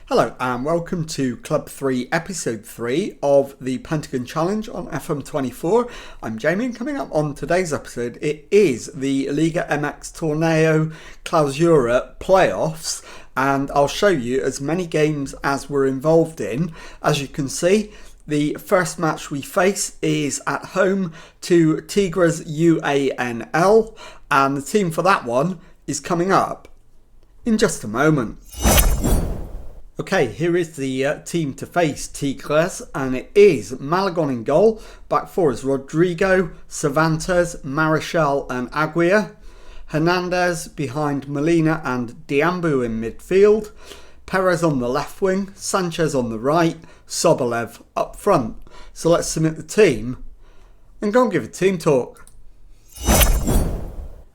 Hello and welcome to Club 3 Episode 3 of the Pentagon Challenge on FM24. I'm Jamie and coming up on today's episode it is the Liga MX Torneo Clausura Playoffs, and I'll show you as many games as we're involved in. As you can see, the first match we face is at home to Tigres UANL, and the team for that one is coming up in just a moment. Okay, here is the team to face Tigres, and it is Malagon in goal. Back four is Rodrigo, Cervantes, Marichal and Aguirre. Hernandez behind Molina and Diambu in midfield. Perez on the left wing, Sanchez on the right, Sobolev up front. So let's submit the team and go and give a team talk.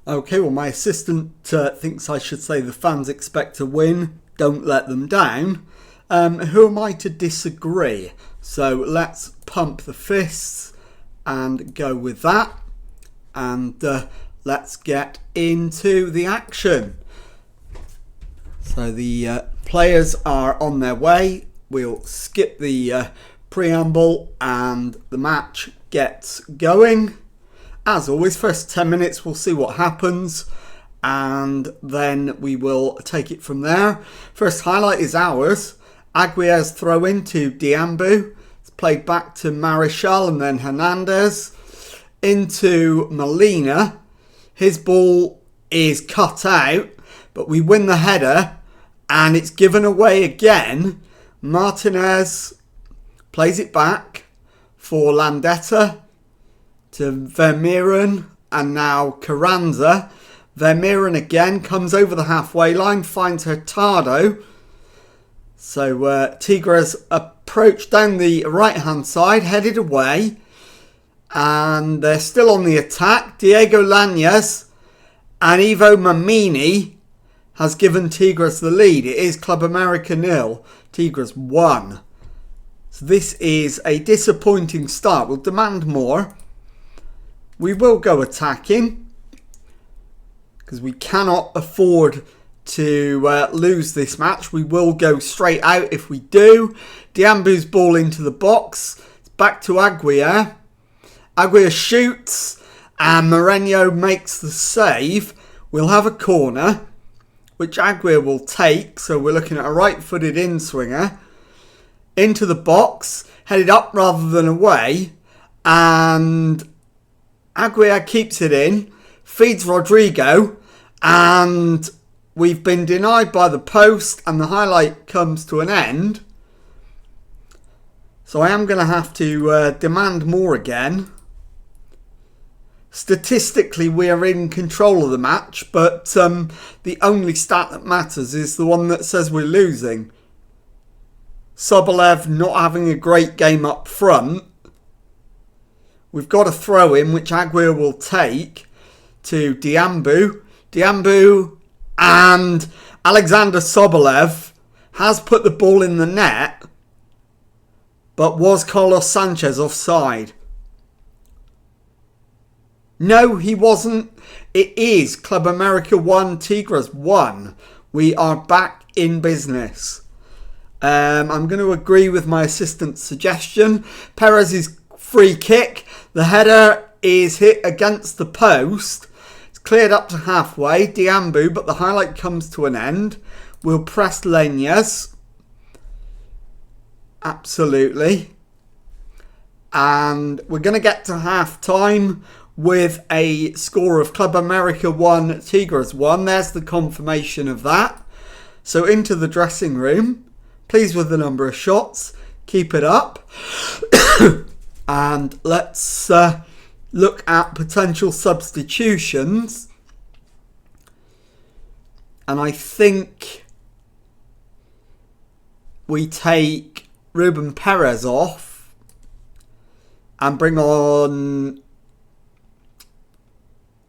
Okay, well my assistant thinks I should say the fans expect to win. Don't let them down. Who am I to disagree? So let's pump the fists and go with that. And let's get into the action. So the players are on their way. We'll skip the preamble and the match gets going. As always, first 10 minutes we'll see what happens, and then we will take it from there. First highlight is ours. Aguirre's throw in to Diambu. It's played back to Marichal and then Hernandez. Into Molina. His ball is cut out, but we win the header and it's given away again. Martinez plays it back for Landeta to Vermeeren and now Carranza. Vermeeren again comes over the halfway line, finds Hurtado. So Tigres approach down the right hand side, headed away. And they're still on the attack. Diego Lainez and Ivo Mamini has given Tigres the lead. It is Club America 0, Tigres 1. So this is a disappointing start. We'll demand more. We will go attacking, because we cannot afford to lose this match. We will go straight out if we do. Diambu's ball into the box. It's back to Aguirre. Aguirre shoots and Moreno makes the save. We'll have a corner, which Aguirre will take. So we're looking at a right-footed in-swinger. Into the box, headed up rather than away. And Aguirre keeps it in, feeds Rodrigo, and we've been denied by the post, and the highlight comes to an end. So I am going to have to demand more again. Statistically, we are in control of the match, but the only stat that matters is the one that says we're losing. Sobolev not having a great game up front. We've got a throw in, which Aguirre will take to Diambu. Diambu and Alexander Sobolev has put the ball in the net, but was Carlos Sanchez offside? No, he wasn't. It is Club America 1, Tigres 1. We are back in business. I'm going to agree with my assistant's suggestion. Perez's free kick. The header is hit against the post. It's cleared up to halfway. Diambu, but the highlight comes to an end. We'll press Lainez. Absolutely. And we're going to get to half time with a score of Club America 1, Tigres 1. There's the confirmation of that. So into the dressing room. Pleased with the number of shots. Keep it up. And let's look at potential substitutions. And I think we take Ruben Perez off and bring on...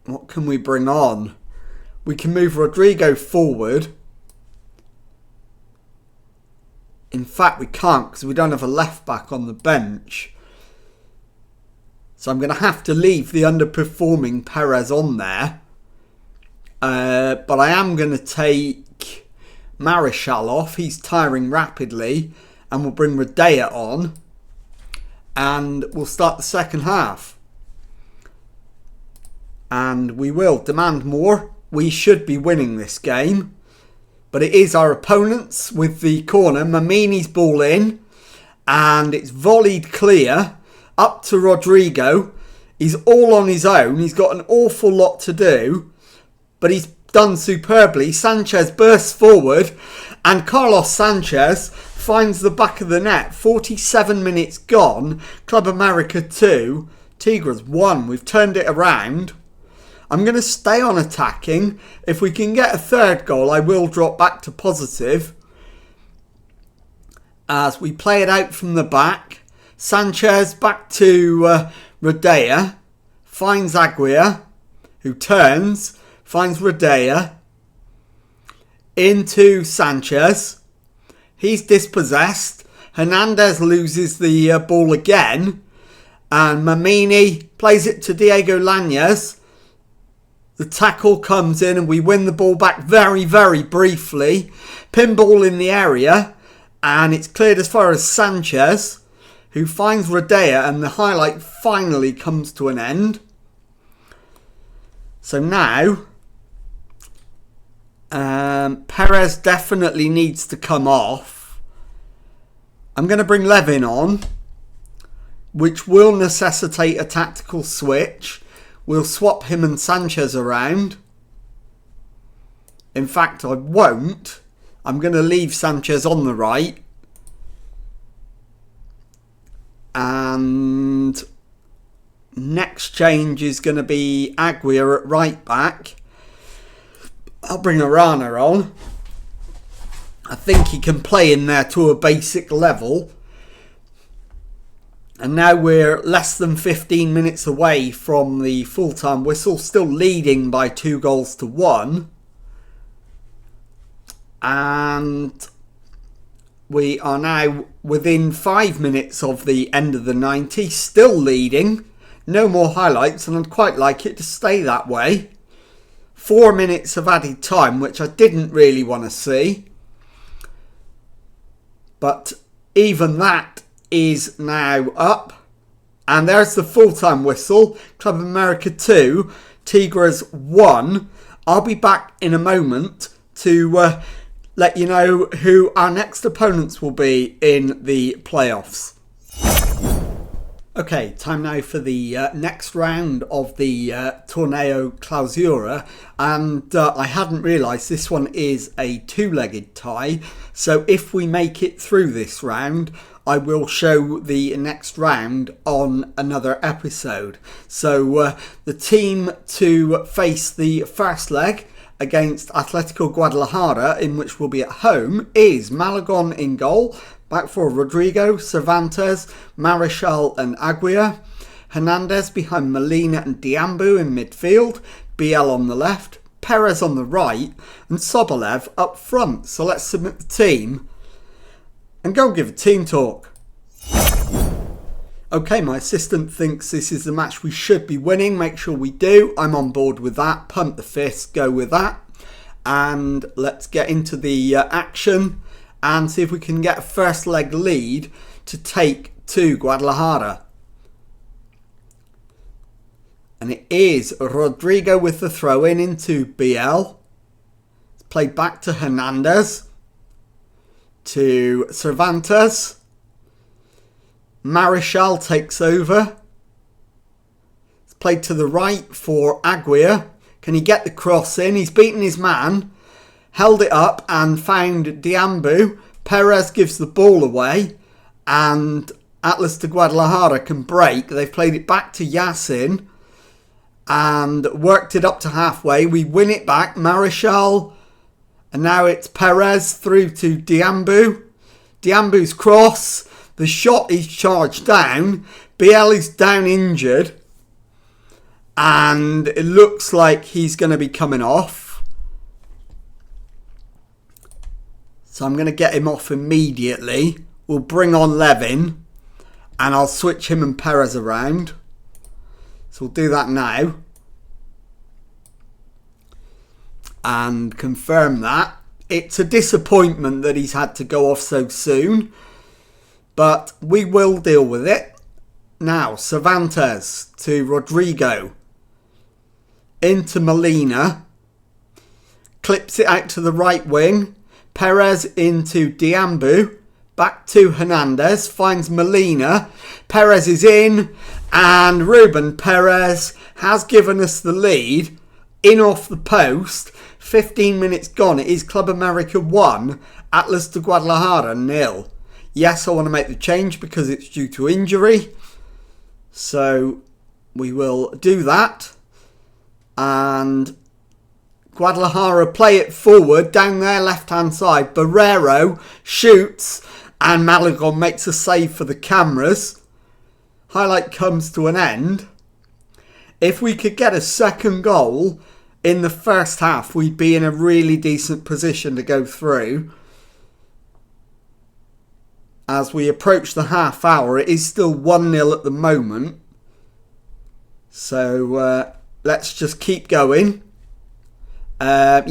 What can we bring on? We can move Rodrigo forward. In fact, we can't because we don't have a left back on the bench. So I'm going to have to leave the underperforming Perez on there. But I am going to take Marichal off. He's tiring rapidly. And we'll bring Rodea on. And we'll start the second half. And we will demand more. We should be winning this game. But it is our opponents with the corner. Mamini's ball in. And it's volleyed clear up to Rodrigo. He's all on his own. He's got an awful lot to do. But he's done superbly. Sanchez bursts forward. And Carlos Sanchez finds the back of the net. 47 minutes gone. Club America 2. Tigres 1. We've turned it around. I'm going to stay on attacking. If we can get a third goal, I will drop back to positive. As we play it out from the back. Sanchez back to Rodea. Finds Aguirre, who turns. Finds Rodea. Into Sanchez. He's dispossessed. Hernandez loses the ball again. And Mamini plays it to Diego Lainez. The tackle comes in and we win the ball back very, very briefly. Pinball in the area. And it's cleared as far as Sanchez, who finds Rodea, and the highlight finally comes to an end. So now, Perez definitely needs to come off. I'm going to bring Levin on, which will necessitate a tactical switch. We'll swap him and Sanchez around. In fact, I won't. I'm going to leave Sanchez on the right. And next change is going to be Aguirre at right back. I'll bring Arana on. I think he can play in there to a basic level. And now we're less than 15 minutes away from the full-time whistle. Still leading by 2-1. And we are now within 5 minutes of the end of the 90. Still leading. No more highlights, and I'd quite like it to stay that way. 4 minutes of added time, which I didn't really want to see. But even that is now up. And there's the full-time whistle. Club America 2, Tigres 1. I'll be back in a moment to let you know who our next opponents will be in the playoffs. Okay, time now for the next round of the Torneo Clausura, and I hadn't realised this one is a two-legged tie, so if we make it through this round, I will show the next round on another episode. So the team to face the first leg against Atletico Guadalajara, in which we'll be at home, is Malagon in goal. Back for Rodrigo, Cervantes, Marichal and Aguirre. Hernandez behind Molina and Diambu in midfield. BL on the left. Perez on the right. And Sobolev up front. So let's submit the team and go and give a team talk. Okay, my assistant thinks this is the match we should be winning. Make sure we do. I'm on board with that. Pump the fist. Go with that. And let's get into the action and see if we can get a first leg lead to take to Guadalajara. And it is Rodrigo with the throw in into BL. It's played back to Hernandez. To Cervantes. Marichal takes over. It's played to the right for Aguirre. Can he get the cross in? He's beaten his man. Held it up and found Diambu. Perez gives the ball away. And Atlas de Guadalajara can break. They've played it back to Yassin. And worked it up to halfway. We win it back. Marichal. And now it's Perez through to Diambu. Diambu's cross. The shot is charged down. BL is down injured. And it looks like he's going to be coming off. So I'm going to get him off immediately. We'll bring on Levin. And I'll switch him and Perez around. So we'll do that now. and confirm that. It's a disappointment that he's had to go off so soon, but we will deal with it. Now, Cervantes to Rodrigo. Into Molina. Clips it out to the right wing. Perez into Diambu. Back to Hernandez. Finds Molina. Perez is in. And Ruben Perez has given us the lead. In off the post. 15 minutes gone. It is Club America 1. Atlas de Guadalajara 0. Yes, I want to make the change because it's due to injury. So we will do that. And Guadalajara play it forward down their left-hand side. Barrero shoots and Malagon makes a save for the cameras. Highlight comes to an end. If we could get a second goal in the first half, we'd be in a really decent position to go through. As we approach the half hour, it is still 1-0 at the moment. So let's just keep going. Get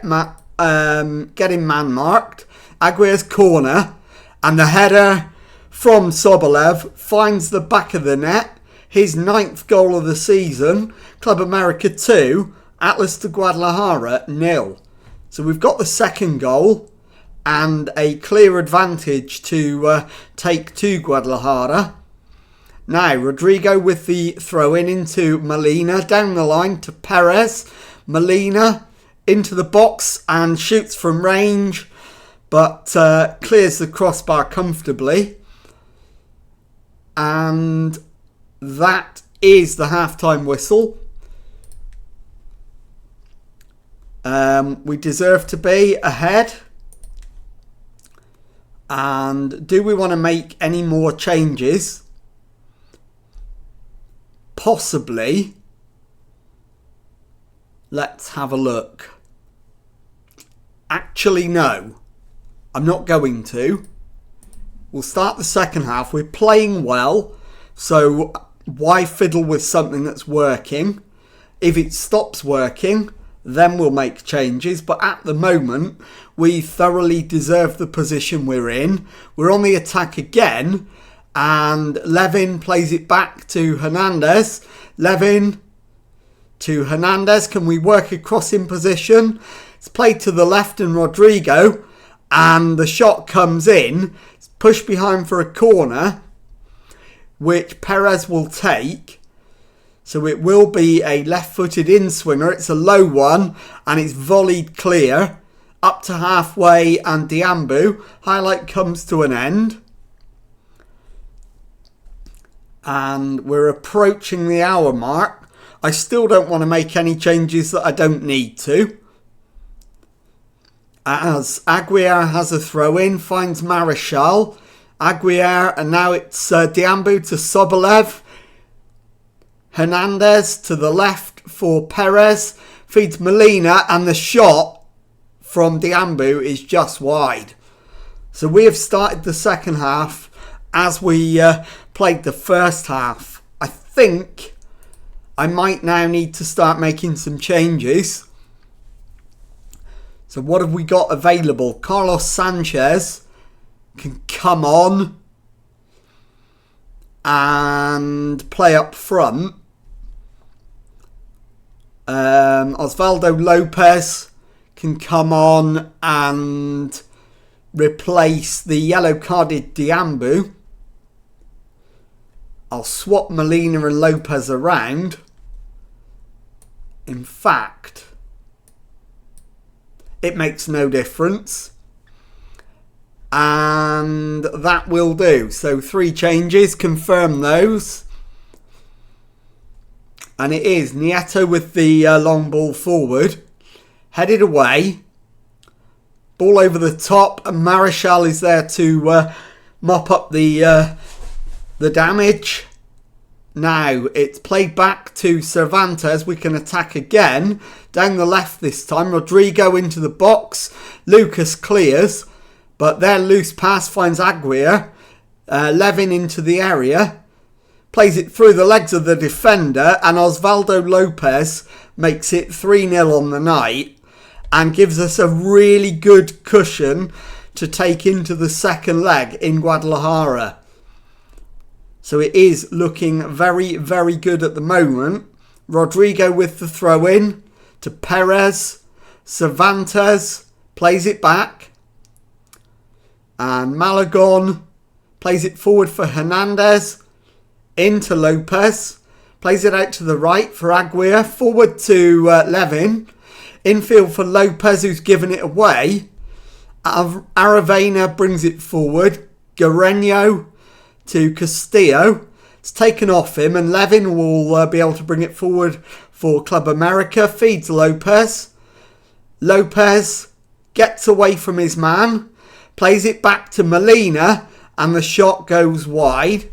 him man marked. Aguirre's corner. And the header from Sobolev finds the back of the net. His 9th goal of the season. Club America 2. Atlas de Guadalajara 0. So we've got the second goal. And a clear advantage to take to Guadalajara. Now, Rodrigo with the throw-in into Molina. Down the line to Perez. Molina into the box and shoots from range. But clears the crossbar comfortably. And that is the halftime whistle. We deserve to be ahead. And do we want to make any more changes? Possibly. Let's have a look. Actually, no. I'm not going to. We'll start the second half. We're playing well. So why fiddle with something that's working? If it stops working, then we'll make changes. But at the moment, we thoroughly deserve the position we're in. We're on the attack again. And Levin plays it back to Hernandez. Levin to Hernandez. Can we work across in position? It's played to the left and Rodrigo. And the shot comes in. It's pushed behind for a corner, which Perez will take. So it will be a left-footed in-swinger. It's a low one. And it's volleyed clear. Up to halfway and Diambu. Highlight comes to an end. And we're approaching the hour mark. I still don't want to make any changes that I don't need to. As Aguirre has a throw-in, finds Marichal. Aguirre, and now it's Diambu to Sobolev. Hernandez to the left for Perez. Feeds Molina, and the shot from Diambu is just wide. So we have started the second half as we played the first half. I think I might now need to start making some changes. So what have we got available? Carlos Sanchez can come on and play up front. Osvaldo Lopez can come on and replace the yellow-carded Diambu. I'll swap Molina and Lopez around. In fact, it makes no difference. And that will do. So 3 changes, confirm those. And it is Nieto with the long ball forward. Headed away. Ball over the top. And Marichal is there to mop up the damage. Now it's played back to Cervantes. We can attack again. Down the left this time. Rodrigo into the box. Lucas clears. But their loose pass finds Aguirre. Levin into the area. Plays it through the legs of the defender. And Osvaldo Lopez makes it 3-0 on the night. and gives us a really good cushion to take into the second leg in Guadalajara. So it is looking very, very good at the moment. Rodrigo with the throw-in to Perez. Cervantes plays it back. And Malagon plays it forward for Hernandez. Into Lopez. Plays it out to the right for Aguirre. Forward to Levin. Infield for Lopez, who's given it away. Aravena brings it forward. Guerrero to Castillo. It's taken off him, and Levin will be able to bring it forward for Club America. Feeds Lopez. Lopez gets away from his man. Plays it back to Molina, and the shot goes wide.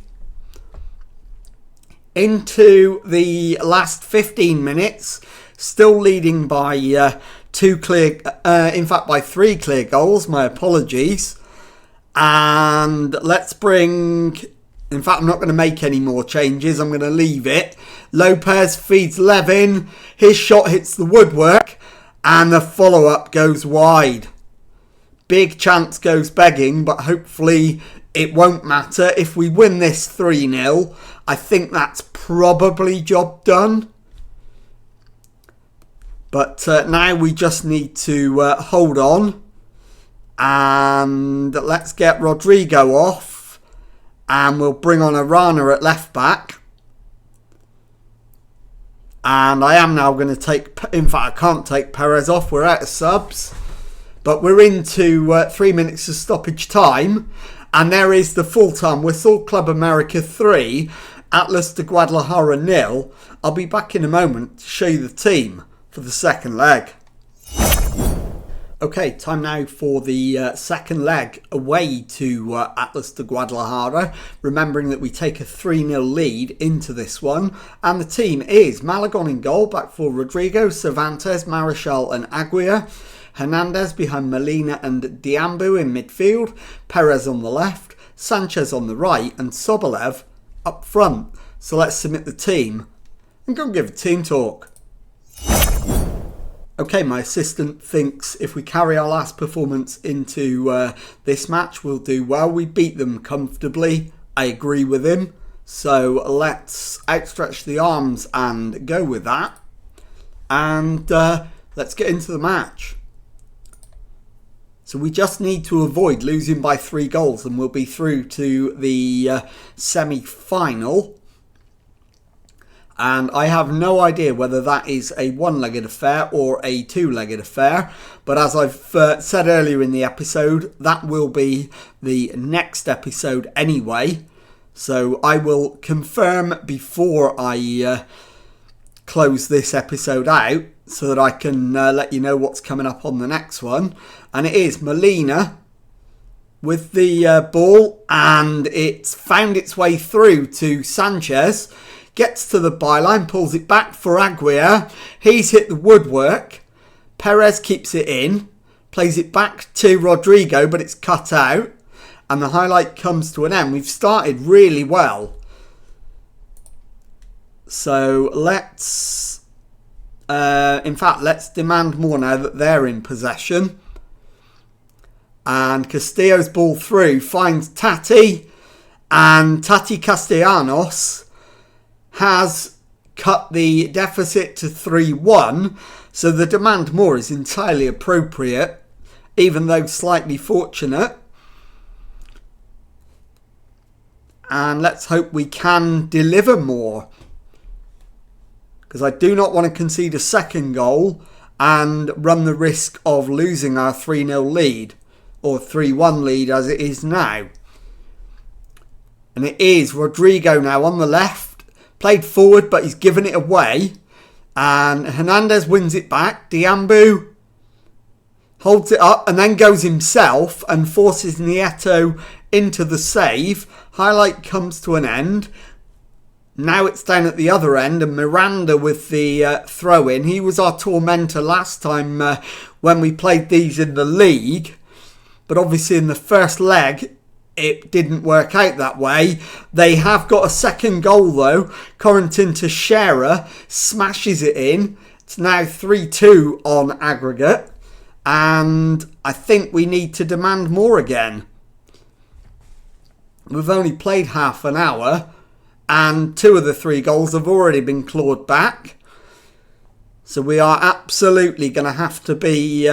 Into the last 15 minutes. Still leading by by 3 clear goals. My apologies. And let's bring... In fact, I'm not going to make any more changes. I'm going to leave it. Lopez feeds Levin. His shot hits the woodwork. And the follow-up goes wide. Big chance goes begging, but hopefully it won't matter. If we win this 3-0, I think that's probably job done. But now we just need to hold on. And let's get Rodrigo off. And we'll bring on Arana at left back. And I am now going to take... In fact, I can't take Perez off. We're out of subs. But we're into 3 minutes of stoppage time. And there is the full-time whistle. Club America 3. Atlas de Guadalajara 0. I'll be back in a moment to show you the team for the second leg. Okay, time now for the second leg away to Atlas de Guadalajara. Remembering that we take a 3-0 lead into this one. And the team is Malagon in goal, back for Rodrigo, Cervantes, Marichal and Aguirre. Hernandez behind Molina and Diambu in midfield. Perez on the left, Sanchez on the right and Sobolev up front. So let's submit the team and go and give a team talk. Okay, my assistant thinks if we carry our last performance into this match, we'll do well. We beat them comfortably. I agree with him. So let's outstretch the arms and go with that. And let's get into the match. So we just need to avoid losing by 3 goals and we'll be through to the semi-final. And I have no idea whether that is a one-legged affair or a two-legged affair. But as I've said earlier in the episode, that will be the next episode anyway. So I will confirm before I close this episode out so that I can let you know what's coming up on the next one. And it is Molina with the ball, and it's found its way through to Sanchez. Gets to the byline, pulls it back for Aguirre. He's hit the woodwork. Perez keeps it in. Plays it back to Rodrigo, but it's cut out. And the highlight comes to an end. We've started really well. So let's... let's demand more now that they're in possession. And Castillo's ball through finds Tati. And Tati Castellanos has cut the deficit to 3-1, so the demand more is entirely appropriate, even though slightly fortunate. And let's hope we can deliver more, because I do not want to concede a second goal and run the risk of losing our 3-0 lead, or 3-1 lead as it is now. And it is Rodrigo now on the left. Played forward, but he's given it away. And Hernandez wins it back. Diambu holds it up and then goes himself and forces Nieto into the save. Highlight comes to an end. Now it's down at the other end, and Miranda with the throw-in. He was our tormentor last time when we played these in the league. But obviously in the first leg, it didn't work out that way. They have got a second goal though. Corentin Teixeira smashes it in. It's now 3-2 on aggregate. and I think we need to demand more again. We've only played half an hour, and 2 of the 3 goals have already been clawed back. So we are absolutely going to have to be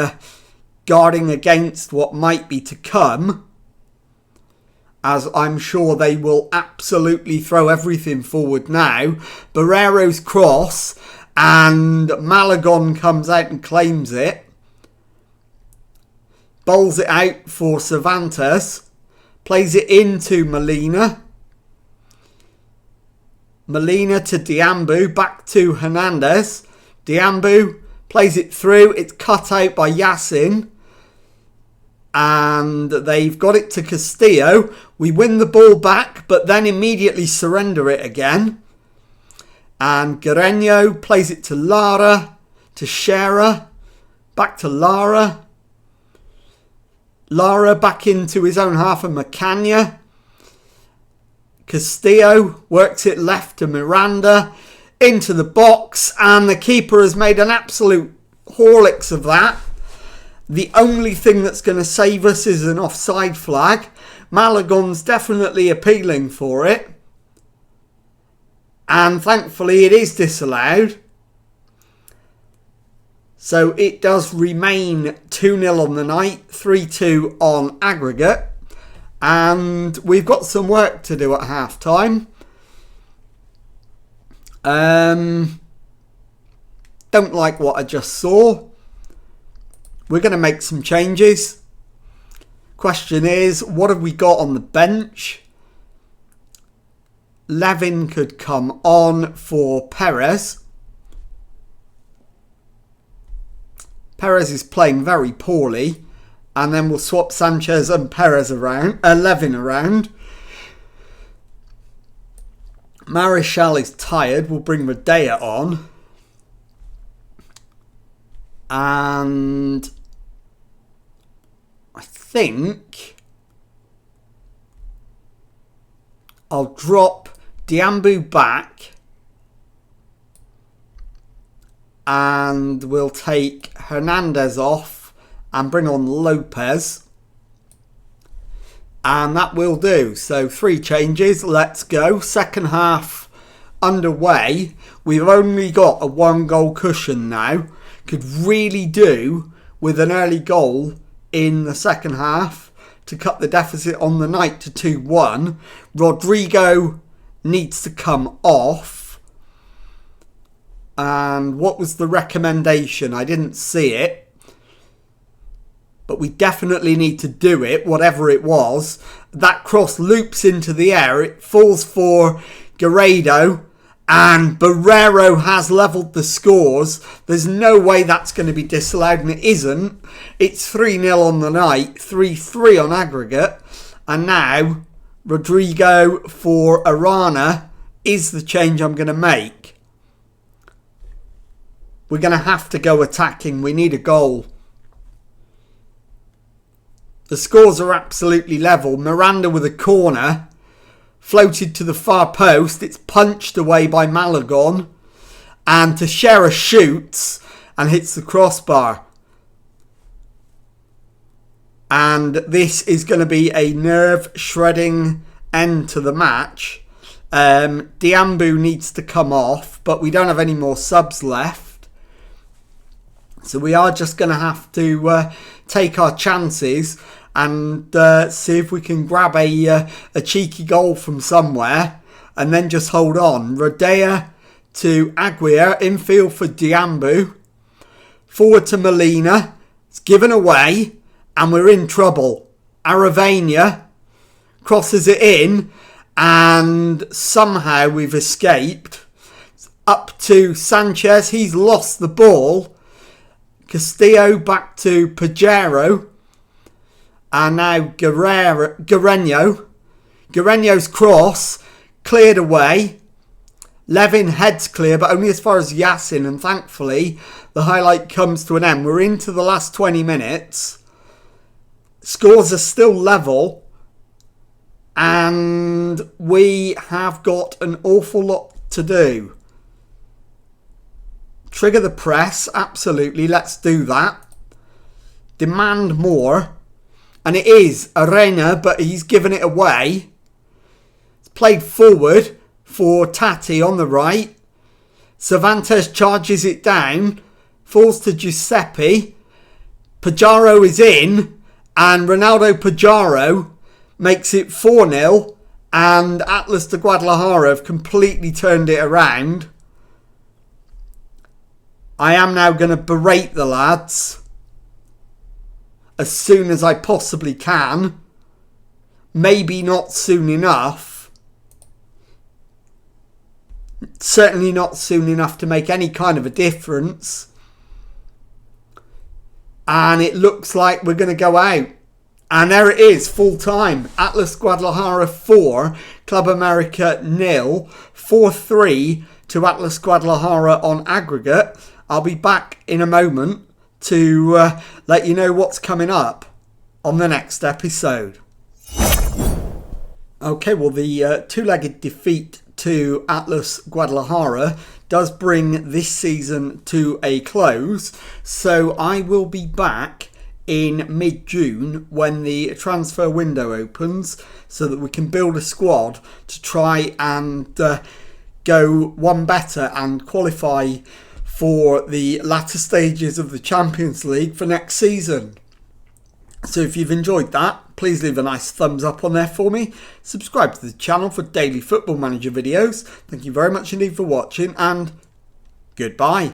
guarding against what might be to come, as I'm sure they will absolutely throw everything forward now. Barrero's cross, and Malagon comes out and claims it. Bowls it out for Cervantes. Plays it into Molina. Molina to Diambu. Back to Hernandez. Diambu plays it through. It's cut out by Yassin. And they've got it to Castillo. We win the ball back, but then immediately surrender it again. And Guerreño plays it to Lara, to Scherer, back to Lara. Lara back into his own half of Macania. Castillo works it left to Miranda, into the box, and the keeper has made an absolute Horlicks of that. The only thing that's going to save us is an offside flag. Malagon's definitely appealing for it. And thankfully it is disallowed. So it does remain 2-0 on the night, 3-2 on aggregate. And we've got some work to do at half time. Don't like what I just saw. We're going to make some changes. Question is, what have we got on the bench? Levin could come on for Perez. Perez is playing very poorly. And then we'll swap Sanchez and Perez around. Levin around. Marichal is tired. We'll bring Rodea on. And I think I'll drop Diambu back. And we'll take Hernandez off and bring on Lopez. And that will do. So 3 changes. Let's go. Second half underway. We've only got a 1-goal cushion now. Could really do with an early goal in the second half to cut the deficit on the night to 2-1. Rodrigo needs to come off. And what was the recommendation? I didn't see it. But we definitely need to do it, whatever it was. That cross loops into the air. It falls for Guerreiro. And Barrero has levelled the scores. There's no way that's going to be disallowed, and it isn't. It's 3-0 on the night, 3-3 on aggregate. And now, Rodrigo for Arana is the change I'm going to make. We're going to have to go attacking. We need a goal. The scores are absolutely level. Miranda with a corner. Floated to the far post. It's punched away by Malagon. And Teixeira shoots and hits the crossbar. And this is going to be a nerve-shredding end to the match. Diambu needs to come off, but we don't have any more subs left. So we are just going to have to take our chances and see if we can grab a cheeky goal from somewhere and then just hold on. Rodea to Aguirre, infield for Diambu. Forward to Molina. It's given away and we're in trouble. Aravena crosses it in and somehow we've escaped. It's up to Sanchez. He's lost the ball. Castillo back to Pajero. And now Guerreño. Guerreño's cross cleared away. Levin heads clear, but only as far as Yassin. And thankfully, the highlight comes to an end. We're into the last 20 minutes. Scores are still level. And we have got an awful lot to do. Trigger the press, absolutely, let's do that. demand more. And it is Arena, but he's given it away. It's played forward for Tati on the right. Cervantes charges it down. Falls to Giuseppe. Pajaro is in. And Ronaldo Pajaro makes it 4-0. And Atlas de Guadalajara have completely turned it around. I am now going to berate the lads as soon as I possibly can. Maybe not soon enough. Certainly not soon enough to make any kind of a difference. And it looks like we're going to go out. And there it is, full time. Atlas Guadalajara 4, Club America 0. 4-3 to Atlas Guadalajara on aggregate. I'll be back in a moment to let you know what's coming up on the next episode. Okay, well, the two-legged defeat to Atlas Guadalajara does bring this season to a close. So I will be back in mid-June when the transfer window opens so that we can build a squad to try and go one better and qualify for the latter stages of the Champions League for next season. So if you've enjoyed that, please leave a nice thumbs up on there for me. Subscribe to the channel for daily Football Manager videos. Thank you very much indeed for watching, and goodbye.